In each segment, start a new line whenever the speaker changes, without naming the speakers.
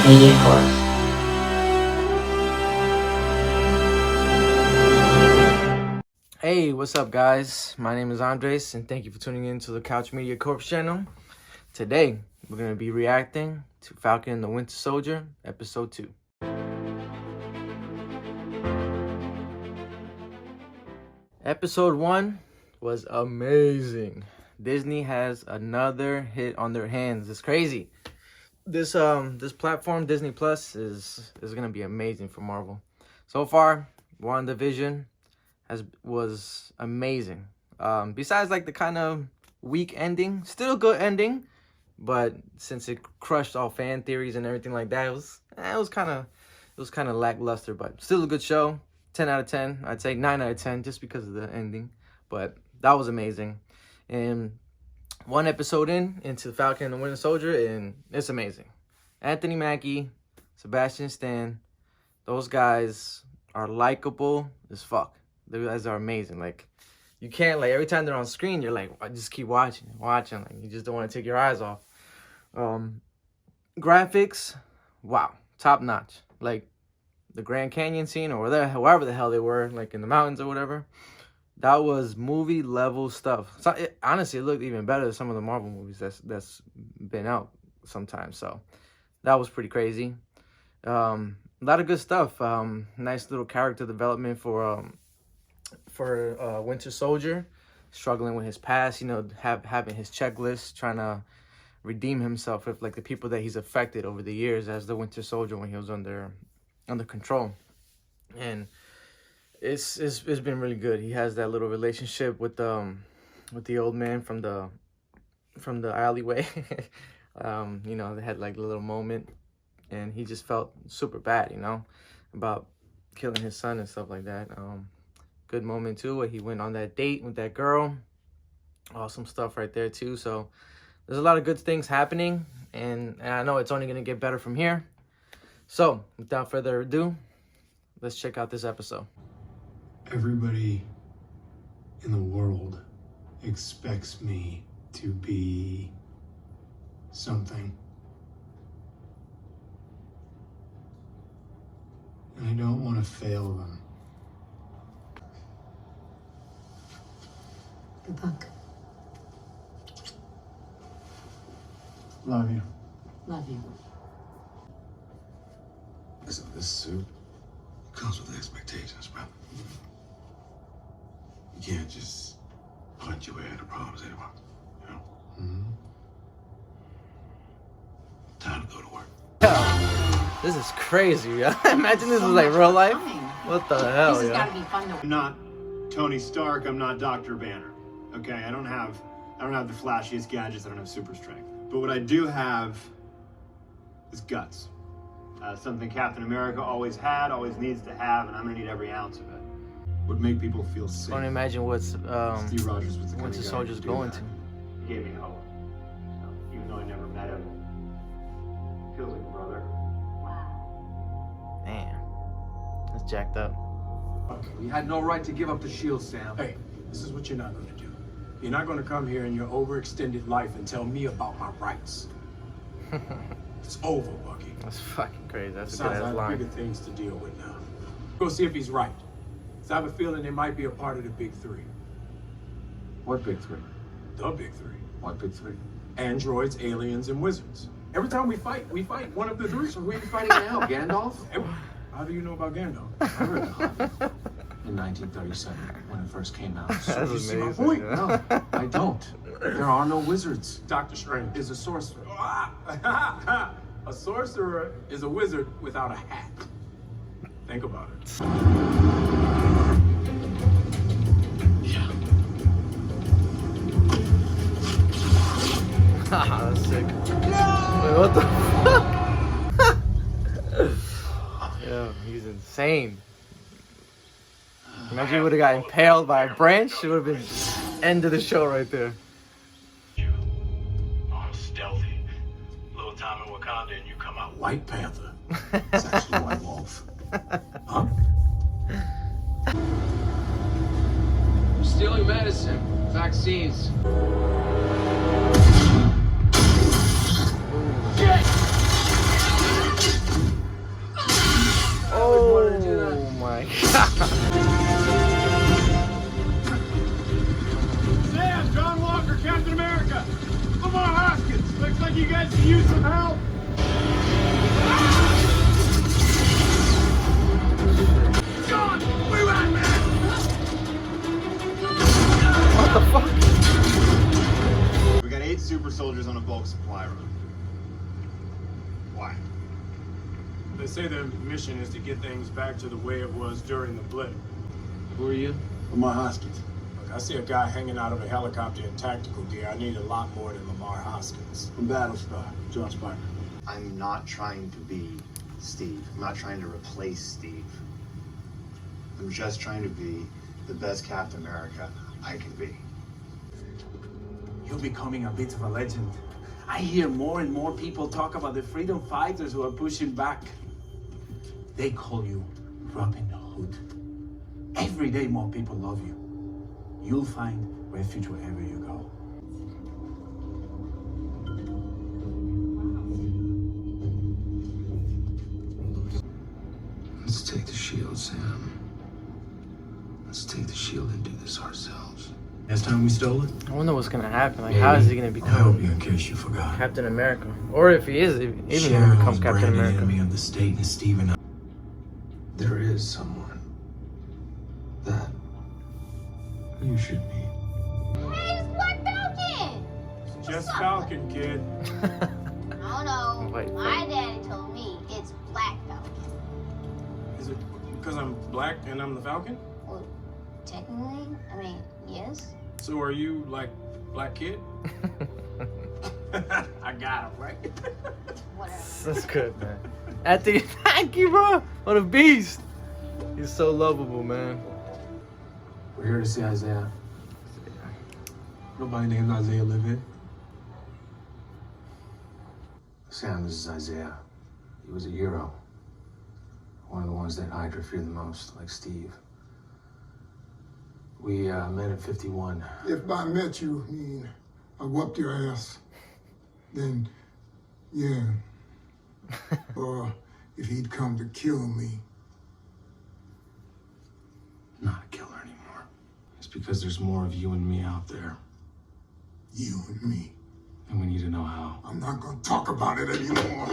Media Corp.
Hey, what's up, guys? My name is Andres, and thank you for tuning in to the Couch Media Corp channel. Today, we're going to be reacting to Falcon and the Winter Soldier, Episode 2. Episode 1 was amazing. Disney has another hit on their hands. It's crazy. This platform, Disney Plus, is gonna be amazing for Marvel. So far, WandaVision was amazing. Besides like the kind of weak ending, still a good ending, but since it crushed all fan theories and everything like that, it was kind of lackluster, but still a good show. 10 out of 10. I'd say 9 out of 10 just because of the ending, but that was amazing. And one episode into Falcon and the Winter Soldier, and it's amazing. Anthony Mackie, Sebastian Stan, those guys are likable as fuck. Those guys are amazing. Like, you can't, like, every time they're on screen, you're like, I just keep watching. Like, you just don't want to take your eyes off. Graphics, wow, top notch. Like, the Grand Canyon scene, or wherever the hell they were, like in the mountains or whatever, that was movie level stuff. So honestly, it looked even better than some of the Marvel movies that's been out sometimes. So that was pretty crazy. A lot of good stuff. Nice little character development for Winter Soldier, struggling with his past. You know, having his checklist, trying to redeem himself with like the people that he's affected over the years as the Winter Soldier when he was under control. And it's been really good. He has that little relationship with the old man from the alleyway. You know, they had like a little moment, and he just felt super bad, you know, about killing his son and stuff like that. Good moment too, where he went on that date with that girl. Awesome stuff right there too. So there's a lot of good things happening, and I know it's only gonna get better from here. So without further ado, let's check out this episode.
Everybody in the world expects me to be something. And I don't want to fail them.
Good luck.
Love you.
Love you.
Listen, this suit comes with expectations, bro. You can't just punch your way out of problems anymore, you know?
Mm-hmm.
Time to go to work.
This is crazy, yo. Imagine this was like real life. What the hell,
This has
yo?
got to be fun though.
I'm not Tony Stark. I'm not Dr. Banner. Okay, I don't have the flashiest gadgets. I don't have super strength. But what I do have is guts. Something Captain America always had, always needs to have, and I'm gonna need every ounce of it. Would make people feel safe.
I can't imagine what
Steve Rogers was the kind
Winter
of guy
Soldier's
who'd do
going
that.
to.
He gave me hope. Even though I never met him. Feels like a brother.
Wow.
Damn, that's jacked up.
We had no right to give up the shield, Sam.
Hey, this is what you're not going to do. You're not going to come here in your overextended life and tell me about my rights. It's over, Bucky.
That's fucking crazy. That's a
Besides,
good
I
ass
have
line.
bigger things to deal with now. Go see if he's right. 'Cause I have a feeling they might be a part of the big three.
What big three?
The big three.
What big three?
Androids, aliens, and wizards. Every time we fight one of the three.
So who are you fighting now, Gandalf?
How do you know about Gandalf?
I read the Hobbit in 1937 when it first came out.
So
That's
you see my
amazing,
point?
yeah.
No, I don't. There are no wizards.
Doctor Strange is a sorcerer. A sorcerer is a wizard without a hat. Think about it.
Yeah.
Haha, that's sick. Wait, what the fuck? Yo, he's insane. Imagine he would have got impaled by a branch. It would have been end of the show right there.
You are stealthy. Little time in Wakanda and you come out
White Panther. It's actually White Wolf. Huh?
Stealing medicine, vaccines.
super soldiers on a bulk supply run. Why?
They say their mission is to get things back to the way it was during the blip.
Who are you?
Lamar Hoskins. Look, I see a guy hanging out of a helicopter in tactical gear. I need a lot more than Lamar Hoskins.
I'm Battlestar, John Spartan.
I'm not trying to be Steve. I'm not trying to replace Steve. I'm just trying to be the best Captain America I can be.
You're becoming a bit of a legend. I hear more and more people talk about the freedom fighters who are pushing back. They call you Robin Hood. Every day more people love you. You'll find refuge wherever you go.
Let's take the shield, Sam. Let's take the shield and do this ourselves.
Last time we stole it?
I wonder what's gonna happen. Like, how is he gonna
I hope
become
you, in case you forgot.
Captain America? Or if he is even gonna
Sharon
become
was
Captain
branded
America?
enemy of the state, and Steve and I.
There is someone that you should meet.
Hey, it's Black Falcon!
Just Falcon, kid.
I don't know.
Wait,
My daddy told me it's Black Falcon.
Is it because I'm black and I'm the Falcon?
Well, technically, I mean, yes.
So are you like Black Kid? I got him, right?
Whatever.
That's good, man. Anthony, thank you, bro. What a beast. He's so lovable, man.
We're here to see Isaiah. Nobody named Isaiah live here.
Sam, this is Isaiah. He was a hero. One of the ones that Hydra feared the most, like Steve. We met at 51.
If I met you, I mean, I whooped your ass, then, yeah. Or if he'd come to kill me.
Not a killer anymore. It's because there's more of you and me out there,
You and me.
and we need to know how.
I'm not gonna talk about it anymore.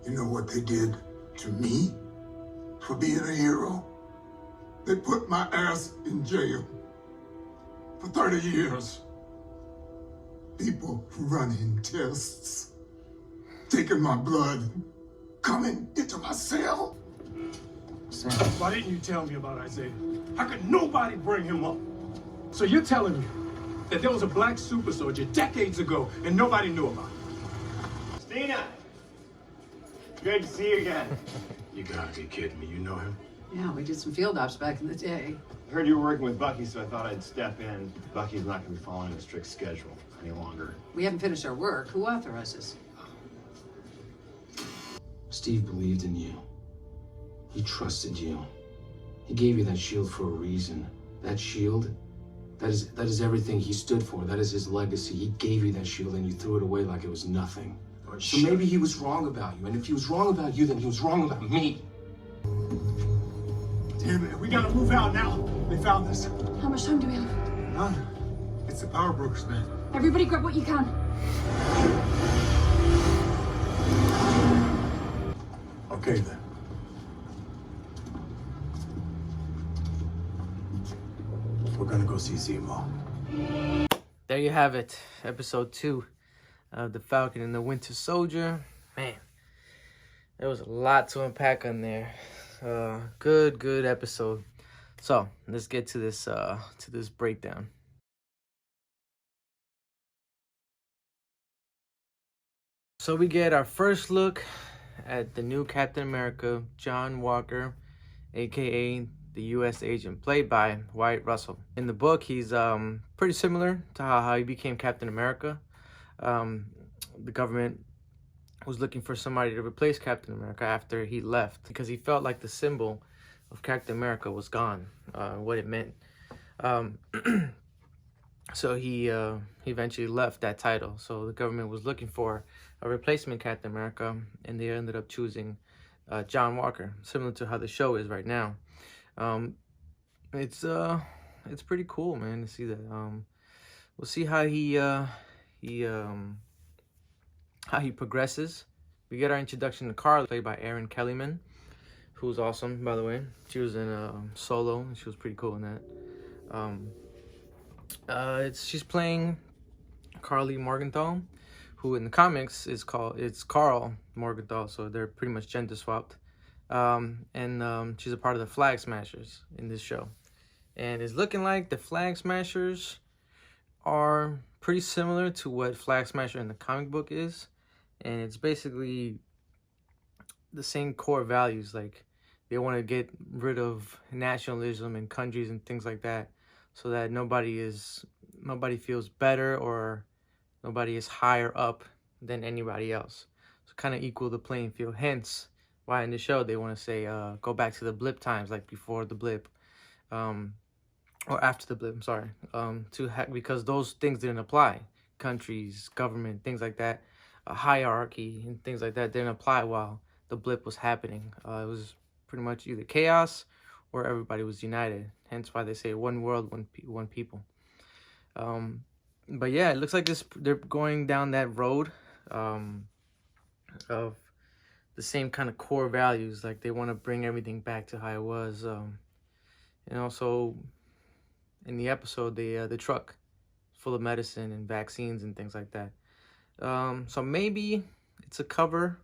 You know what they did to me for being a hero? They put my ass in jail for 30 years. People running tests, taking my blood, coming into my cell.
Sam,
Why didn't you tell me about Isaiah? How could nobody bring him up? So you're telling me that there was a black super soldier decades ago and nobody knew about it?
Stina! Good to see you again.
You gotta be kidding me. You know him?
Yeah, we did some field ops back in the day.
I heard you were working with Bucky, so I thought I'd step in. Bucky's not going to be following a strict schedule any longer.
We haven't finished our work. Who authorizes?
Steve believed in you. He trusted you. He gave you that shield for a reason. That shield, that is everything he stood for. That is his legacy. He gave you that shield and you threw it away like it was nothing. So maybe he was wrong about you. And if he was wrong about you, then he was wrong about me.
Damn it, we gotta move out now. They found us.
How much time do we have?
None. It's the power brokers, man.
Everybody grab what you can.
Okay then. We're gonna go see Zemo.
There you have it. Episode 2 of The Falcon and the Winter Soldier. Man, there was a lot to unpack on there. Good episode. So let's get to this breakdown. So we get our first look at the new Captain America, John Walker, aka the U.S. agent, played by Wyatt Russell. In the book, he's pretty similar to how he became Captain America. The government was looking for somebody to replace Captain America after he left because he felt like the symbol of Captain America was gone, what it meant. So he eventually left that title. So the government was looking for a replacement Captain America, and they ended up choosing John Walker, similar to how the show is right now. It's pretty cool, man, to see that. We'll see how he progresses. We get our introduction to Carl, played by Erin Kellyman, who's awesome, by the way. She was in Solo, and she was pretty cool in that. She's playing Carly Morgenthau, who in the comics it's Carl Morgenthau, so they're pretty much gender swapped. She's a part of the Flag Smashers in this show, and it's looking like the Flag Smashers are pretty similar to what Flag Smasher in the comic book is, and it's basically the same core values. Like, they want to get rid of nationalism and countries and things like that, so that nobody feels better or nobody is higher up than anybody else. So kind of equal the playing field. Hence why in the show they want to say go back to the blip times, like before the blip, or after the blip. I'm sorry, because those things didn't apply. Countries, government, things like that, a hierarchy and things like that didn't apply while the blip was happening. It was pretty much either chaos or everybody was united. Hence why they say one world, one people. But yeah, it looks like they're going down that road of the same kind of core values. Like, they want to bring everything back to how it was. And also in the episode, the truck full of medicine and vaccines and things like that. So maybe it's a cover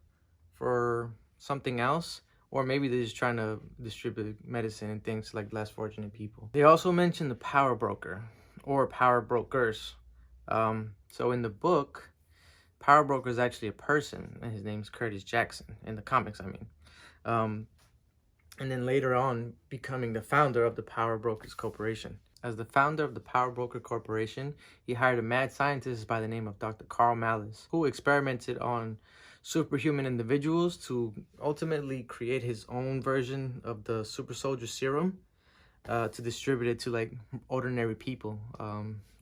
for something else, or maybe they're just trying to distribute medicine and things to like less fortunate people. They also mentioned the power broker or power brokers. So in the book, power broker is actually a person, and his name's Curtis Jackson in the comics, I mean. And then later on becoming the founder of the Power Brokers Corporation. As the founder of the Power Broker Corporation, he hired a mad scientist by the name of Dr. Carl Mallis, who experimented on superhuman individuals to ultimately create his own version of the super soldier serum, to distribute it to like ordinary people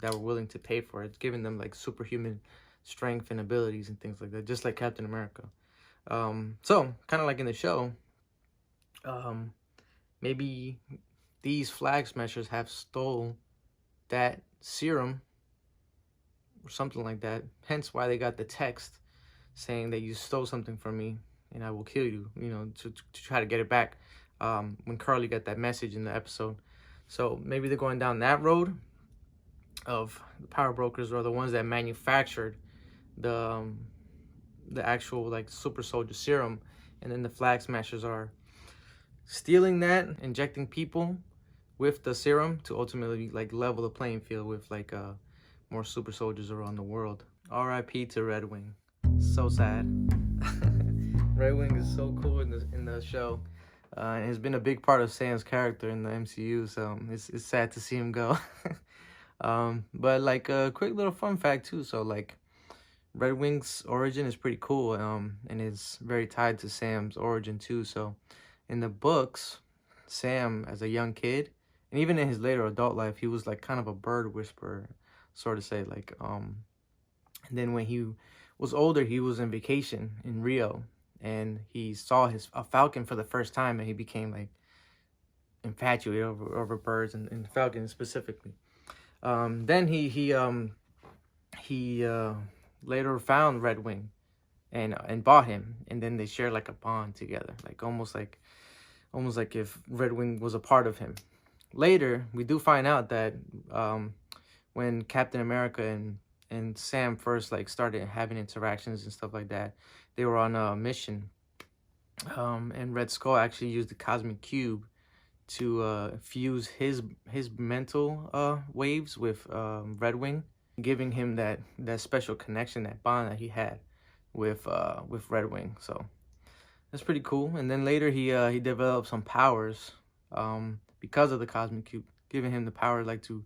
that were willing to pay for it, giving them like superhuman strength and abilities and things like that, just like Captain America. So kind of like in the show, maybe these Flag Smashers have stole that serum or something like that. Hence why they got the text saying that you stole something from me and I will kill you, you know, to try to get it back, when Carly got that message in the episode. So maybe they're going down that road of the power brokers, or the ones that manufactured the actual like super soldier serum, and then the Flag Smashers are stealing that, injecting people with the serum to ultimately like level the playing field with like more super soldiers around the world. R.I.P. to Red Wing. So sad. Red Wing is so cool in the show. And has been a big part of Sam's character in the MCU, so it's sad to see him go. But like a quick little fun fact too. So like Red Wing's origin is pretty cool, and it's very tied to Sam's origin too. So in the books, Sam as a young kid, and even in his later adult life, he was like kind of a bird whisperer, sort of say like. And then when he was older, he was on vacation in Rio, and he saw a falcon for the first time, and he became like infatuated over birds and falcons specifically. Then he later found Red Wing and bought him, and then they shared like a bond together, like almost like if Red Wing was a part of him. Later, we do find out that when Captain America and Sam first like started having interactions and stuff like that, they were on a mission, and Red Skull actually used the cosmic cube to fuse his mental waves with Red Wing, giving him that special connection, that bond that he had with Red Wing. So that's pretty cool. And then later he developed some powers because of the cosmic cube, giving him the power like to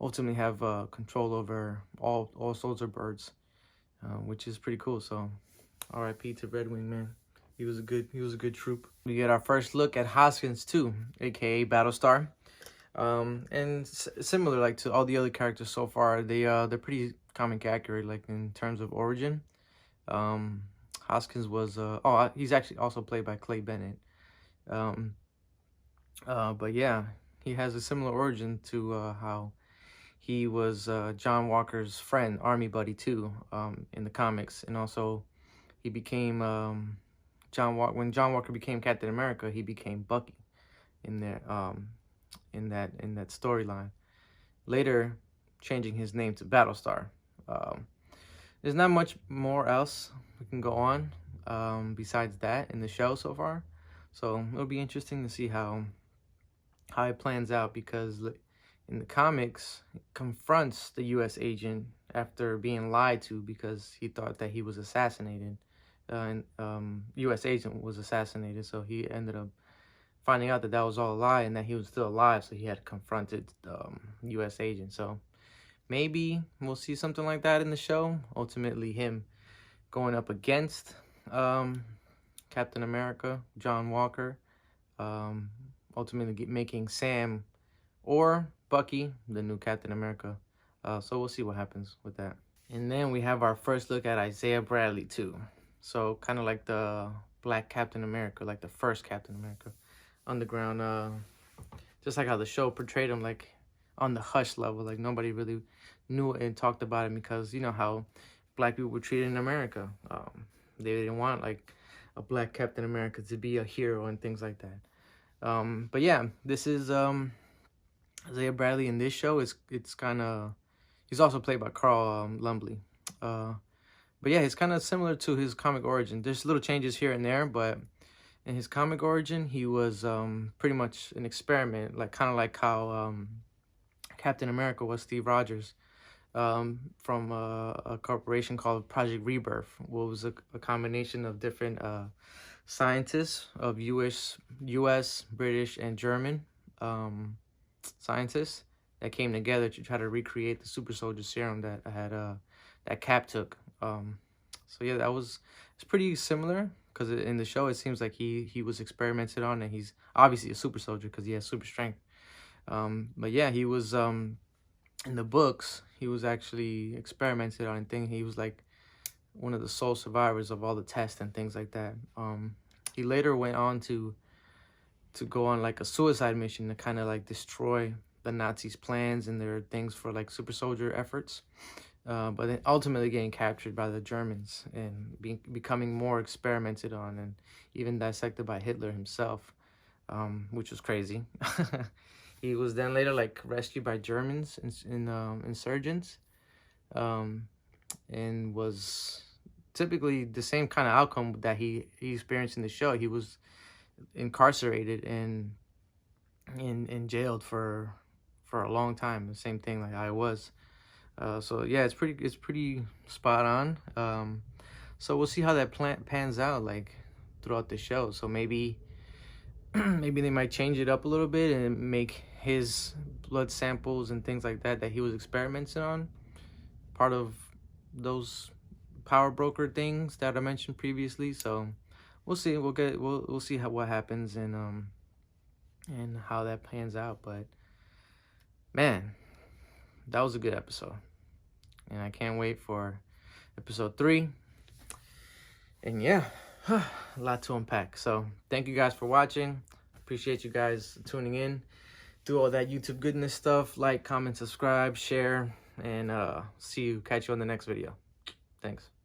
ultimately have control over all soldier birds, which is pretty cool. So R.I.P. to Red Wing, man. He was a good troop. We get our first look at Hoskins too, aka Battlestar. And similar like to all the other characters so far, they're pretty comic accurate like in terms of origin. Hoskins was he's actually also played by Clay Bennett. But yeah, he has a similar origin to how he was John Walker's friend, army buddy too, in the comics. And also he became when John Walker became Captain America, he became Bucky in there, in that storyline. Later, changing his name to Battlestar. There's not much more else we can go on besides that in the show so far. So it'll be interesting to see how it plans out, because in the comics, he confronts the U.S. agent after being lied to because he thought that he was assassinated. U.S. agent was assassinated, so he ended up finding out that that was all a lie and that he was still alive, so he had confronted U.S. agent. So maybe we'll see something like that in the show. Ultimately, him going up against Captain America, John Walker, ultimately making Sam or Bucky the new Captain America. So we'll see what happens with that. And then we have our first look at Isaiah Bradley too. So kind of like the Black Captain America, like the first Captain America. Underground, just like how the show portrayed him, like on the hush level, like nobody really knew and talked about him, because you know how black people were treated in America. They didn't want like a Black Captain America to be a hero and things like that. But yeah, this is Isaiah Bradley in this show. It's kind of, he's also played by Carl Lumbly. But yeah, it's kind of similar to his comic origin. There's little changes here and there, but in his comic origin, he was pretty much an experiment, like kind of like how Captain America was Steve Rogers, from a corporation called Project Rebirth, what was a combination of different scientists of U.S., British, and German scientists that came together to try to recreate the super soldier serum that that Cap took. So yeah, it's pretty similar, because in the show it seems like he was experimented on, and he's obviously a super soldier because he has super strength. But yeah, he was in the books, he was actually experimented on, and he was like one of the sole survivors of all the tests and things like that. He later went on to go on like a suicide mission to kind of like destroy the Nazis' plans and their things for like super soldier efforts. But then ultimately getting captured by the Germans and becoming more experimented on, and even dissected by Hitler himself, which was crazy. He was then later like rescued by Germans insurgents, and was typically the same kind of outcome that he experienced in the show. He was incarcerated and jailed for a long time. The same thing like I was. So yeah, it's pretty spot on. So we'll see how that pans out like throughout the show. So maybe they might change it up a little bit and make his blood samples and things like that he was experimenting on part of those power broker things that I mentioned previously. So we'll see. We'll see what happens and how that pans out. But man, that was a good episode, and I can't wait for episode 3. And yeah, a lot to unpack. So thank you guys for watching. Appreciate you guys tuning in. Do all that YouTube goodness stuff. Like, comment, subscribe, share, and catch you on the next video. Thanks.